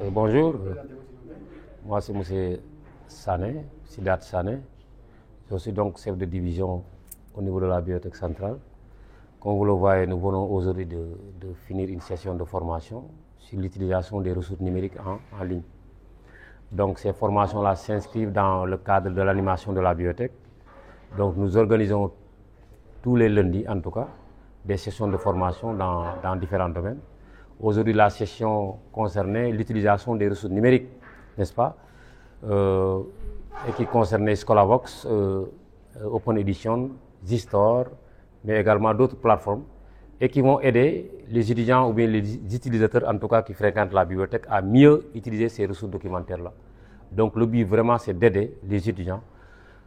Bonjour, moi c'est M. Sané, Sidat Sané. Je suis donc chef de division au niveau de la bibliothèque centrale. Comme vous le voyez, nous venons aujourd'hui de finir une session de formation sur l'utilisation des ressources numériques en ligne. Donc ces formations-là s'inscrivent dans le cadre de l'animation de la bibliothèque. Donc nous organisons tous les lundis en tout cas des sessions de formation dans différents domaines. Aujourd'hui, la session concernait l'utilisation des ressources numériques, n'est-ce pas, et qui concernait Scholavox, Open Edition, Zistore, mais également d'autres plateformes, et qui vont aider les étudiants ou bien les utilisateurs, en tout cas, qui fréquentent la bibliothèque, à mieux utiliser ces ressources documentaires-là. Donc le but vraiment, c'est d'aider les étudiants,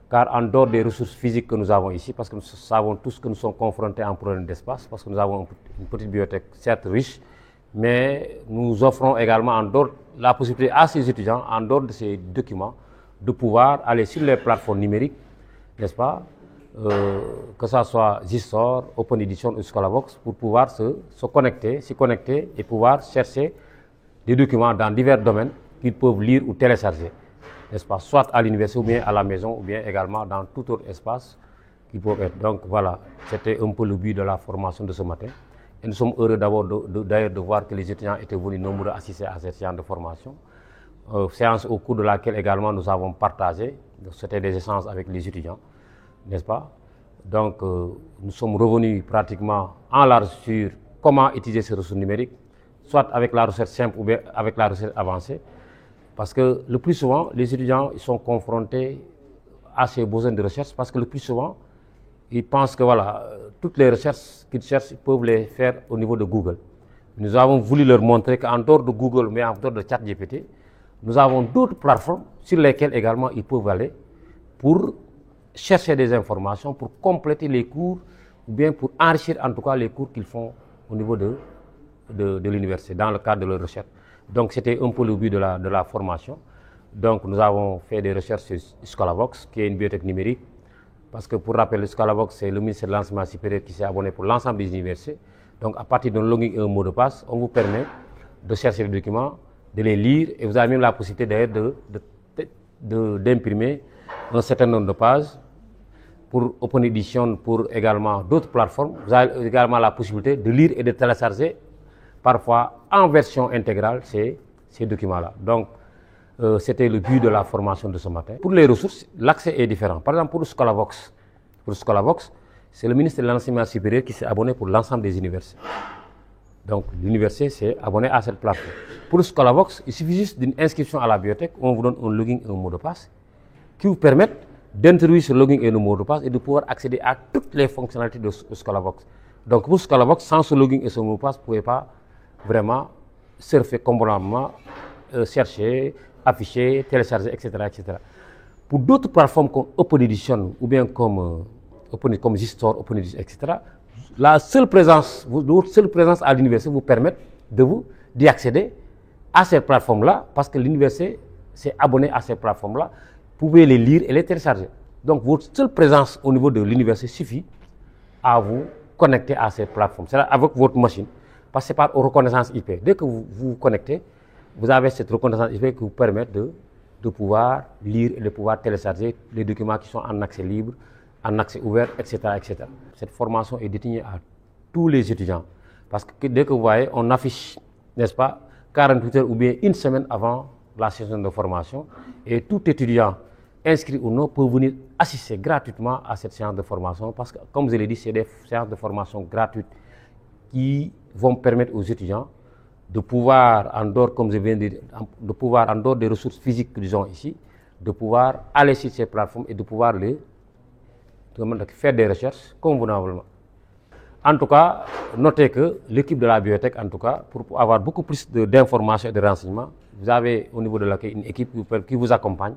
car en dehors des ressources physiques que nous avons ici, parce que nous savons tous que nous sommes confrontés à un problème d'espace, parce que nous avons une petite bibliothèque certes riche, mais nous offrons également en dehors la possibilité à ces étudiants, en dehors de ces documents, de pouvoir aller sur les plateformes numériques, n'est-ce pas, que ce soit Zistore, Open Edition ou Scholavox, pour pouvoir s'y connecter et pouvoir chercher des documents dans divers domaines qu'ils peuvent lire ou télécharger, n'est-ce pas, soit à l'université ou bien à la maison ou bien également dans tout autre espace qu'ils peuvent être. Donc voilà, c'était un peu le but de la formation de ce matin. Et nous sommes heureux d'ailleurs de voir que les étudiants étaient venus nombreux assister à cette séance de formation. Séance au cours de laquelle également nous avons partagé, c'était des échanges avec les étudiants, n'est-ce pas? Donc nous sommes revenus pratiquement en large sur comment utiliser ces ressources numériques, soit avec la recherche simple ou bien avec la recherche avancée. Parce que le plus souvent, les étudiants ils sont confrontés à ces besoins de recherche parce que le plus souvent, ils pensent que voilà, toutes les recherches qu'ils cherchent, ils peuvent les faire au niveau de Google. Nous avons voulu leur montrer qu'en dehors de Google, mais en dehors de ChatGPT, nous avons d'autres plateformes sur lesquelles également ils peuvent aller pour chercher des informations, pour compléter les cours ou bien pour enrichir en tout cas les cours qu'ils font au niveau de l'université, dans le cadre de leur recherche. Donc c'était un peu le but de la formation. Donc nous avons fait des recherches sur Scholavox, qui est une bibliothèque numérique. Parce que pour rappel, le Scholavox, c'est le ministère de l'Enseignement supérieur qui s'est abonné pour l'ensemble des universités. Donc à partir d'un login et un mot de passe, on vous permet de chercher les documents, de les lire, et vous avez même la possibilité d'ailleurs d'imprimer un certain nombre de pages. Pour Open Edition, pour également d'autres plateformes, vous avez également la possibilité de lire et de télécharger parfois en version intégrale ces documents-là. Donc c'était le but de la formation de ce matin. Pour les ressources, l'accès est différent. Par exemple, pour le Scholavox, c'est le ministère de l'Enseignement supérieur qui s'est abonné pour l'ensemble des universités. Donc l'université s'est abonnée à cette plateforme. Pour le Scholavox, il suffit juste d'une inscription à la bibliothèque où on vous donne un login et un mot de passe qui vous permettent d'introduire ce login et le mot de passe et de pouvoir accéder à toutes les fonctionnalités de Scholavox. Donc pour Scholavox, sans ce login et ce mot de passe, vous ne pouvez pas vraiment surfer convenablement, chercher, afficher, télécharger, etc., etc. Pour d'autres plateformes comme Open Edition ou bien comme Zistore, Open Edition, etc., votre seule présence à l'université vous permet d'y accéder à ces plateformes-là parce que l'université s'est abonnée à ces plateformes-là. Vous pouvez les lire et les télécharger. Donc votre seule présence au niveau de l'université suffit à vous connecter à ces plateformes. C'est-à-dire avec votre machine, passez par reconnaissance IP. Dès que vous vous connectez, vous avez cette reconnaissance IP qui vous permet de pouvoir lire et de pouvoir télécharger les documents qui sont en accès libre, en accès ouvert, etc., etc. Cette formation est destinée à tous les étudiants. Parce que dès que vous voyez, on affiche, n'est-ce pas, 48 heures ou bien une semaine avant la session de formation. Et tout étudiant, inscrit ou non, peut venir assister gratuitement à cette séance de formation. Parce que, comme je l'ai dit, c'est des séances de formation gratuites qui vont permettre aux étudiants de pouvoir, en dehors, comme je viens de dire, de pouvoir, en dehors des ressources physiques qu'ils ont ici, de pouvoir aller sur ces plateformes et de pouvoir faire des recherches convenablement. En tout cas, notez que l'équipe de la bibliothèque, en tout cas, pour avoir beaucoup plus d'informations et de renseignements, vous avez au niveau de l'accueil une équipe qui vous accompagne,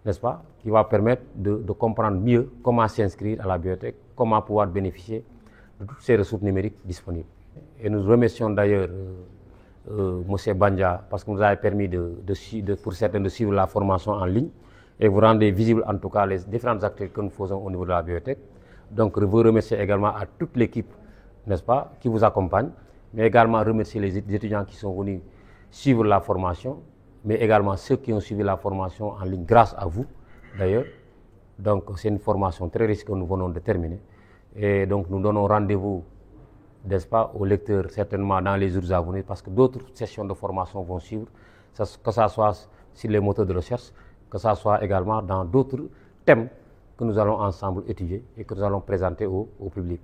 n'est-ce pas, qui va permettre de comprendre mieux comment s'inscrire à la bibliothèque, comment pouvoir bénéficier de toutes ces ressources numériques disponibles. Et nous remercions d'ailleurs M. Banja parce que vous avez permis pour certains de suivre la formation en ligne et vous rendez visible en tout cas les différentes activités que nous faisons au niveau de la bibliothèque. Donc je vous remercie également à toute l'équipe, n'est-ce pas, qui vous accompagne, mais également remercier les étudiants qui sont venus suivre la formation, mais également ceux qui ont suivi la formation en ligne grâce à vous d'ailleurs. Donc c'est une formation très riche que nous venons de terminer. Et donc nous donnons rendez-vous, n'est-ce pas, aux lecteurs certainement dans les jours à venir parce que d'autres sessions de formation vont suivre, que ça soit sur les moteurs de recherche, que ça soit également dans d'autres thèmes que nous allons ensemble étudier et que nous allons présenter au public.